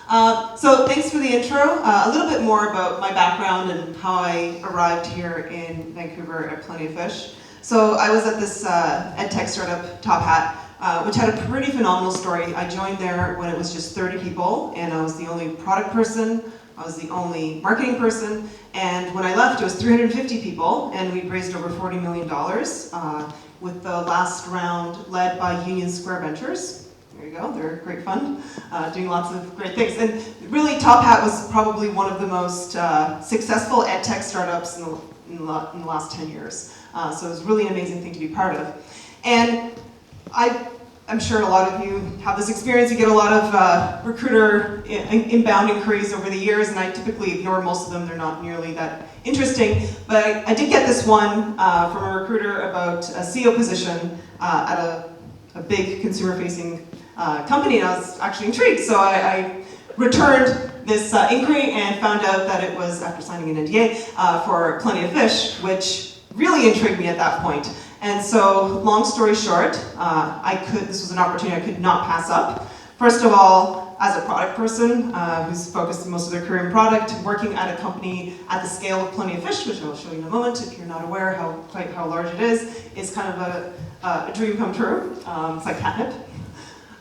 So thanks for the intro. A little bit more about my background and how I arrived here in Vancouver at Plenty of Fish. So I was at this edtech startup, Top Hat, which had a pretty phenomenal story. I joined there when it was just 30 people, and I was the only product person, I was the only marketing person, and when I left it was 350 people, and we raised over $40 million with the last round led by Union Square Ventures. There you go, they're a great fund, doing lots of great things. And really, Top Hat was probably one of the most successful edtech startups in the last 10 years. So it was really an amazing thing to be part of. And I'm sure a lot of you have this experience. You get a lot of recruiter inbound inquiries over the years, and I typically ignore most of them. They're not nearly that interesting. But I did get this one from a recruiter about a CEO position at a big consumer-facing company, and I was actually intrigued. So I returned this inquiry and found out that it was, after signing an NDA, for Plenty of Fish, which really intrigued me at that point. And so, long story short, this was an opportunity I could not pass up. First of all, as a product person who's focused most of their career in product, working at a company at the scale of Plenty of Fish, which I'll show you in a moment if you're not aware how large it is kind of a dream come true. It's like catnip.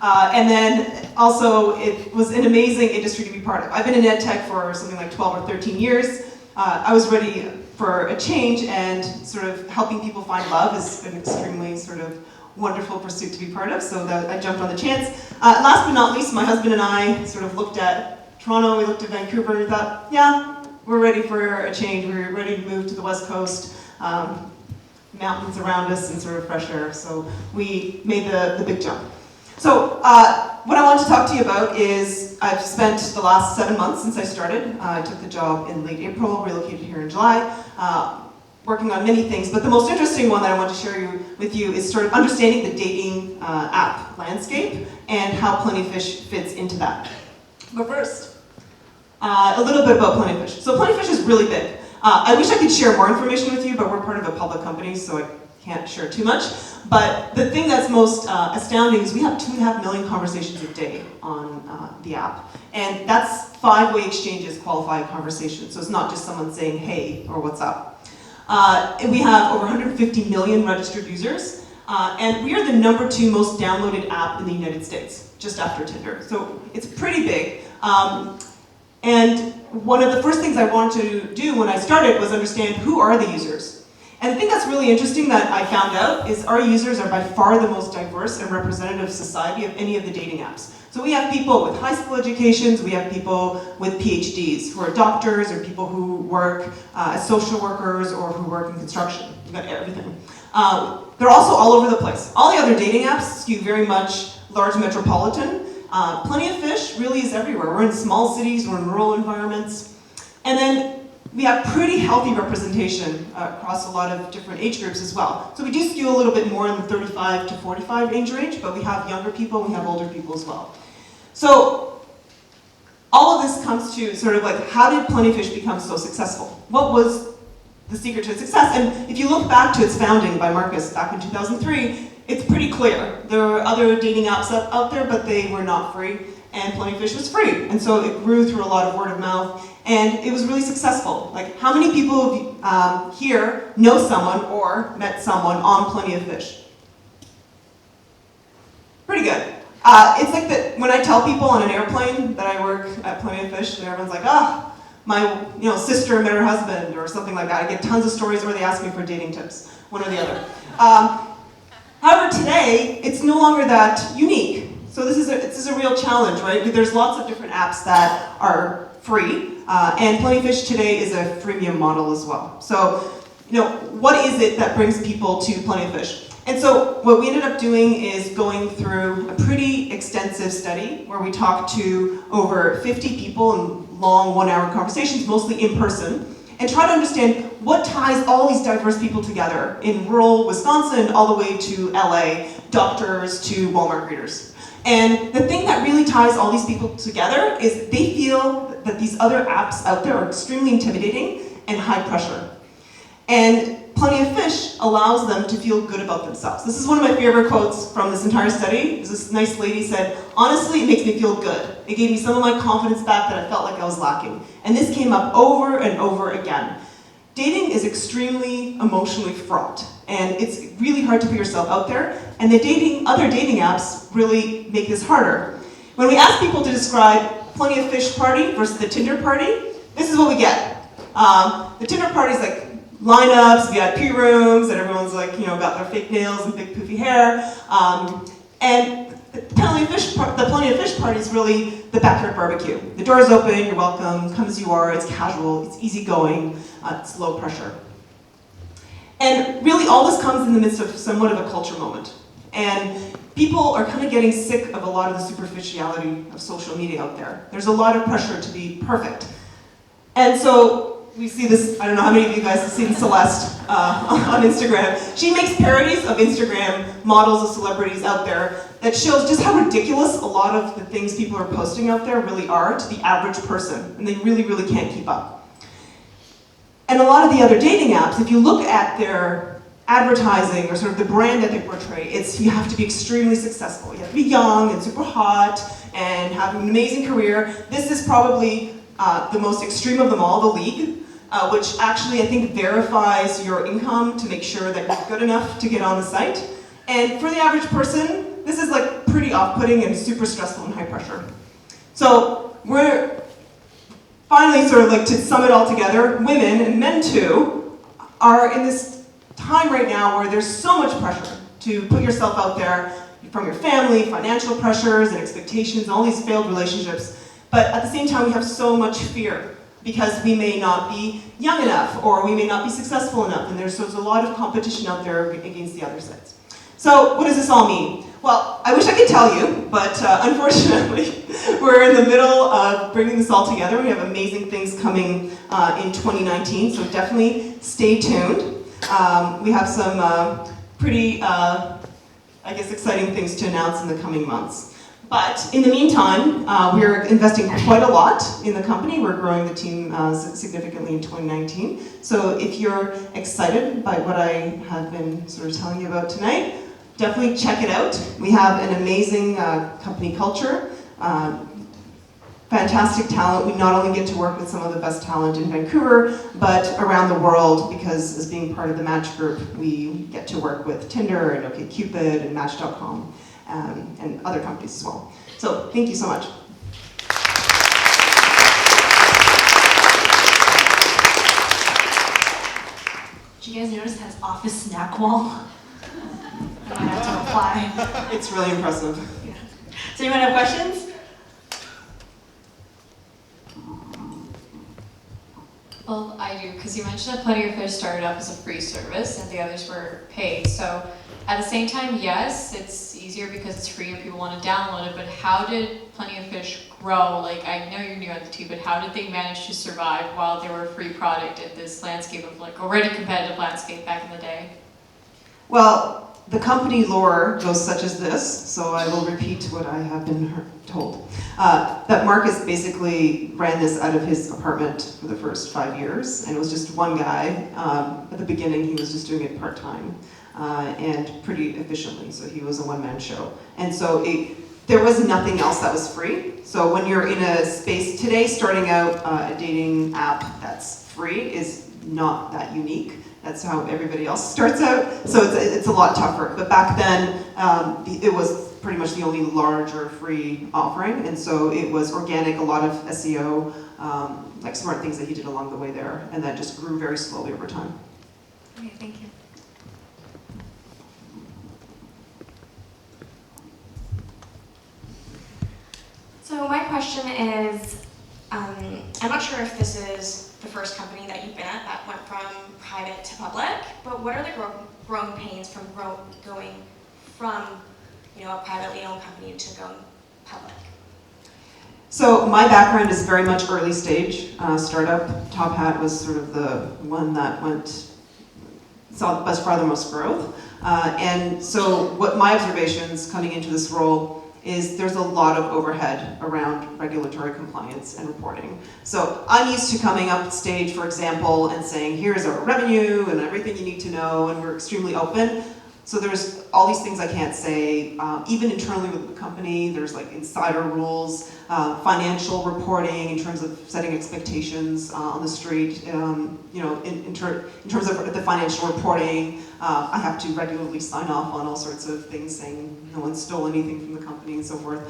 And then also, it was an amazing industry to be part of. I've been in edtech for something like 12 or 13 years. I was ready for a change, and sort of helping people find love is an extremely sort of wonderful pursuit to be part of, so I jumped on the chance. Last but not least, my husband and I sort of looked at Toronto, we looked at Vancouver, and thought, yeah, we're ready for a change. We're ready to move to the West Coast, mountains around us and sort of fresh air, so we made the big jump. So what I want to talk to you about is I've spent the last 7 months since I started. I took the job in late April, relocated here in July, working on many things. But the most interesting one that I want to share with you is sort of understanding the dating app landscape and how Plenty of Fish fits into that. But first, a little bit about Plenty of Fish. So Plenty of Fish is really big. I wish I could share more information with you, but we're part of a public company, so I can't share too much. But the thing that's most astounding is we have 2.5 million conversations a day on the app. And that's 5-way exchanges qualified conversations. So it's not just someone saying, hey, or what's up. And we have over 150 million registered users. And we are the #2 most downloaded app in the United States, just after Tinder. So it's pretty big. And one of the first things I wanted to do when I started was understand who are the users. And the thing that's really interesting that I found out is our users are by far the most diverse and representative society of any of the dating apps. So we have people with high school educations, we have people with PhDs who are doctors, or people who work as social workers or who work in construction. We've got everything. They're also all over the place. All the other dating apps skew very much large metropolitan. Plenty of Fish really is everywhere. We're in small cities, we're in rural environments. And then we have pretty healthy representation across a lot of different age groups as well. So we do skew a little bit more in the 35 to 45 age range, but we have younger people, we have older people as well. So all of this comes to sort of like, how did Plenty of Fish become so successful? What was the secret to its success? And if you look back to its founding by Marcus back in 2003, it's pretty clear. There were other dating apps out there, but they were not free, and Plenty of Fish was free. And so it grew through a lot of word of mouth, and it was really successful. Like, how many people here know someone or met someone on Plenty of Fish? Pretty good. It's like that when I tell people on an airplane that I work at Plenty of Fish, everyone's like, my sister met her husband, or something like that. I get tons of stories where they ask me for dating tips, one or the other. However, today, it's no longer that unique. So this is a real challenge, right? There's lots of different apps that are free, and Plenty of Fish today is a freemium model as well. So, what is it that brings people to Plenty of Fish? And so what we ended up doing is going through a pretty extensive study where we talked to over 50 people in long 1-hour conversations, mostly in person, and try to understand what ties all these diverse people together in rural Wisconsin all the way to LA, doctors to Walmart greeters. And the thing that really ties all these people together is they feel that these other apps out there are extremely intimidating and high pressure. And Plenty of Fish allows them to feel good about themselves. This is one of my favorite quotes from this entire study. This nice lady said, "Honestly, it makes me feel good. It gave me some of my confidence back that I felt like I was lacking." And this came up over and over again. Dating is extremely emotionally fraught, and it's really hard to put yourself out there, and other dating apps really make this harder. When we ask people to describe Plenty of Fish party versus the Tinder party, this is what we get. The Tinder party is like lineups, VIP rooms, and everyone's like, got their fake nails and big poofy hair. And the Plenty of Fish party is really the backyard barbecue. The door is open, you're welcome, come as you are, it's casual, it's easygoing, it's low pressure. And really all this comes in the midst of somewhat of a culture moment. And people are kind of getting sick of a lot of the superficiality of social media out there. There's a lot of pressure to be perfect. And so we see this, I don't know how many of you guys have seen Celeste on Instagram. She makes parodies of Instagram models of celebrities out there that shows just how ridiculous a lot of the things people are posting out there really are to the average person. And they really, really can't keep up. And a lot of the other dating apps, if you look at their advertising or sort of the brand that they portray, it's you have to be extremely successful. You have to be young and super hot and have an amazing career. This is probably the most extreme of them all, The League, which actually I think verifies your income to make sure that you're good enough to get on the site. And for the average person, this is like pretty off-putting and super stressful and high pressure. So we're finally sort of like to sum it all together, women and men too are in this time right now where there's so much pressure to put yourself out there from your family, financial pressures and expectations, all these failed relationships. But at the same time, we have so much fear because we may not be young enough or we may not be successful enough, and there's a lot of competition out there against the other sides. So what does this all mean? Well, I wish I could tell you, but unfortunately, we're in the middle of bringing this all together. We have amazing things coming in 2019, so definitely stay tuned. We have some pretty, exciting things to announce in the coming months. But in the meantime, we're investing quite a lot in the company. We're growing the team significantly in 2019. So if you're excited by what I have been sort of telling you about tonight, definitely check it out. We have an amazing company culture, fantastic talent. We not only get to work with some of the best talent in Vancouver, but around the world, because as being part of the Match Group, we get to work with Tinder and OkCupid and Match.com and other companies as well. So thank you so much. Did you guys notice it has office snack wall? I might have to apply. It's really impressive. Yeah. Does anyone have questions? Well, I do, because you mentioned that Plenty of Fish started up as a free service and the others were paid. So at the same time, yes, it's easier because it's free and people want to download it, but how did Plenty of Fish grow? Like, I know you're new at the team, but how did they manage to survive while they were a free product in this landscape of like already competitive landscape back in the day? Well, the company lore goes such as this, so I will repeat what I have been told. That Marcus basically ran this out of his apartment for the first 5 years, and it was just one guy. At the beginning, he was just doing it part-time and pretty efficiently, so he was a one-man show. And so there was nothing else that was free. So when you're in a space today, starting out a dating app that's free is not that unique. That's how everybody else starts out. So it's a lot tougher. But back then, it was pretty much the only larger free offering. And so it was organic, a lot of SEO, like smart things that he did along the way there. And that just grew very slowly over time. Okay, thank you. So my question is, I'm not sure if this is the first company that you've been at that went from private to public, but what are the growing pains from going from a privately owned company to going public? So my background is very much early stage startup. Top Hat was sort of the one that saw the farthermost growth. And so what my observations coming into this role is there's a lot of overhead around regulatory compliance and reporting. So I'm used to coming up stage, for example, and saying, here's our revenue and everything you need to know, and we're extremely open. So there's all these things I can't say. Even internally with the company, there's like insider rules, financial reporting in terms of setting expectations on the street. In terms of the financial reporting, I have to regularly sign off on all sorts of things saying no one stole anything from the company and so forth.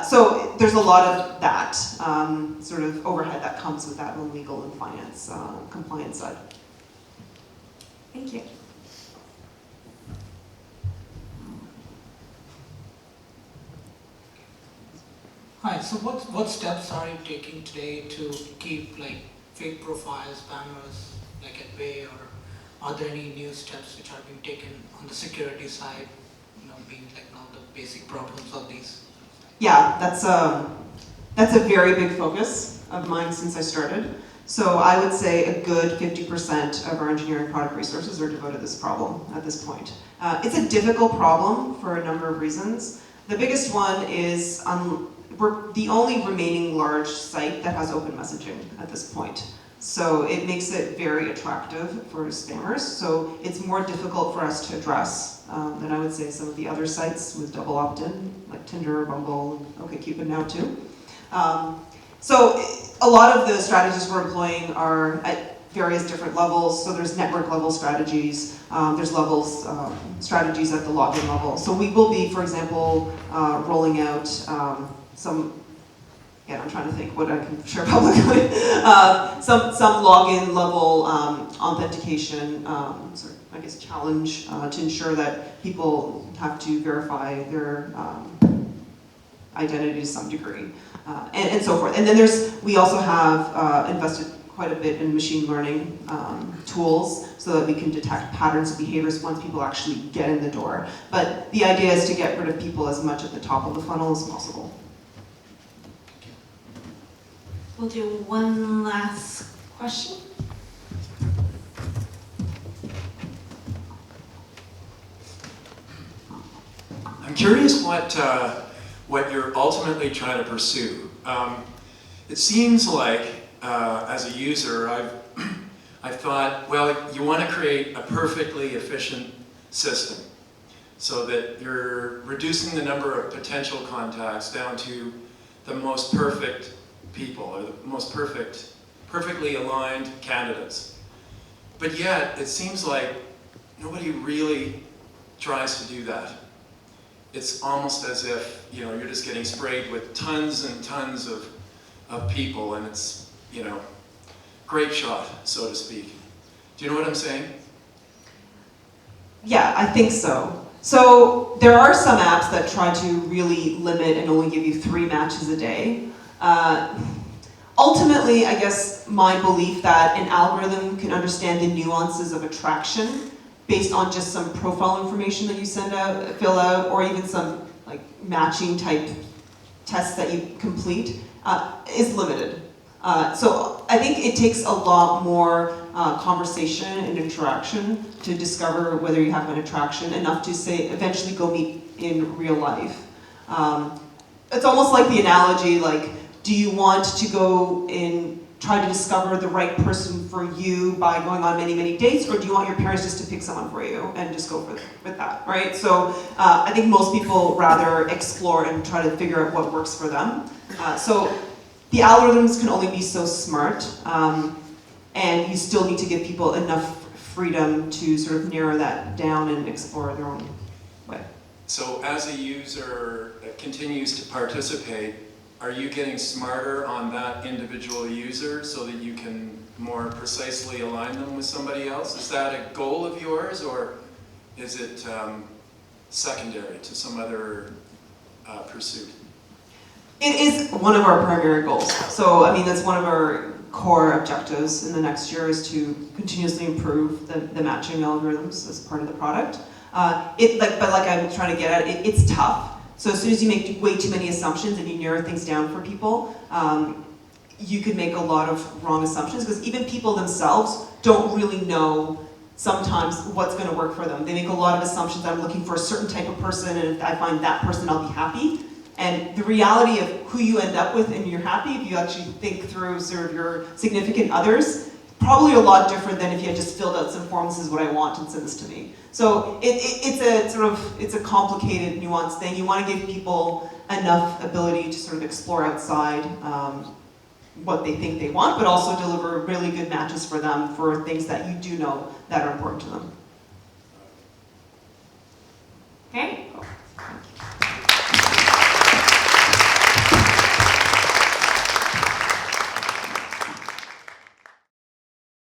So there's a lot of that sort of overhead that comes with that on the legal and finance compliance side. Thank you. Hi, so what steps are you taking today to keep like fake profiles, spammers like at bay, or are there any new steps which are being taken on the security side, being like now the basic problems of these? Yeah, that's a very big focus of mine since I started. So I would say a good 50% of our engineering product resources are devoted to this problem at this point. It's a difficult problem for a number of reasons. The biggest one is we're the only remaining large site that has open messaging at this point. So it makes it very attractive for spammers. So it's more difficult for us to address than I would say some of the other sites with double opt-in, like Tinder, Bumble, and OkCupid now too. So a lot of the strategies we're employing are at various different levels. So there's network level strategies, there's strategies at the login level. So we will be, for example, rolling out I'm trying to think what I can share publicly. Some login level authentication, challenge to ensure that people have to verify their identity to some degree, and so forth. And then we also have invested quite a bit in machine learning tools so that we can detect patterns of behaviors once people actually get in the door. But the idea is to get rid of people as much at the top of the funnel as possible. We'll do one last question. I'm curious what you're ultimately trying to pursue. It seems like, as a user, I've thought, well, you want to create a perfectly efficient system so that you're reducing the number of potential contacts down to the most perfect people, or the most perfectly aligned candidates. But yet, it seems like nobody really tries to do that. It's almost as if, you're just getting sprayed with tons and tons of people, and it's, great shot, so to speak. Do you know what I'm saying? Yeah, I think so. So there are some apps that try to really limit and only give you 3 matches a day. Ultimately, I guess my belief that an algorithm can understand the nuances of attraction based on just some profile information that you fill out, or even some like matching type tests that you complete, is limited. So I think it takes a lot more conversation and interaction to discover whether you have an attraction enough to say eventually go meet in real life. It's almost like the analogy, like, do you want to go and try to discover the right person for you by going on many, many dates, or do you want your parents just to pick someone for you and just go with that, right? So I think most people rather explore and try to figure out what works for them. So the algorithms can only be so smart, and you still need to give people enough freedom to sort of narrow that down and explore their own way. So as a user that continues to participate, are you getting smarter on that individual user so that you can more precisely align them with somebody else? Is that a goal of yours, or is it secondary to some other pursuit? It is one of our primary goals. So, I mean, that's one of our core objectives in the next year, is to continuously improve the matching algorithms as part of the product. But like I'm trying to get at, it's tough. So as soon as you make way too many assumptions and you narrow things down for people, you could make a lot of wrong assumptions, because even people themselves don't really know sometimes what's going to work for them. They make a lot of assumptions. I'm looking for a certain type of person, and if I find that person, I'll be happy. And the reality of who you end up with and you're happy, if you actually think through sort of your significant others, probably a lot different than if you had just filled out some forms, this is what I want, and send this to me. So it's a complicated, nuanced thing. You want to give people enough ability to sort of explore outside what they think they want, but also deliver really good matches for them for things that you do know that are important to them. Okay. Thank you.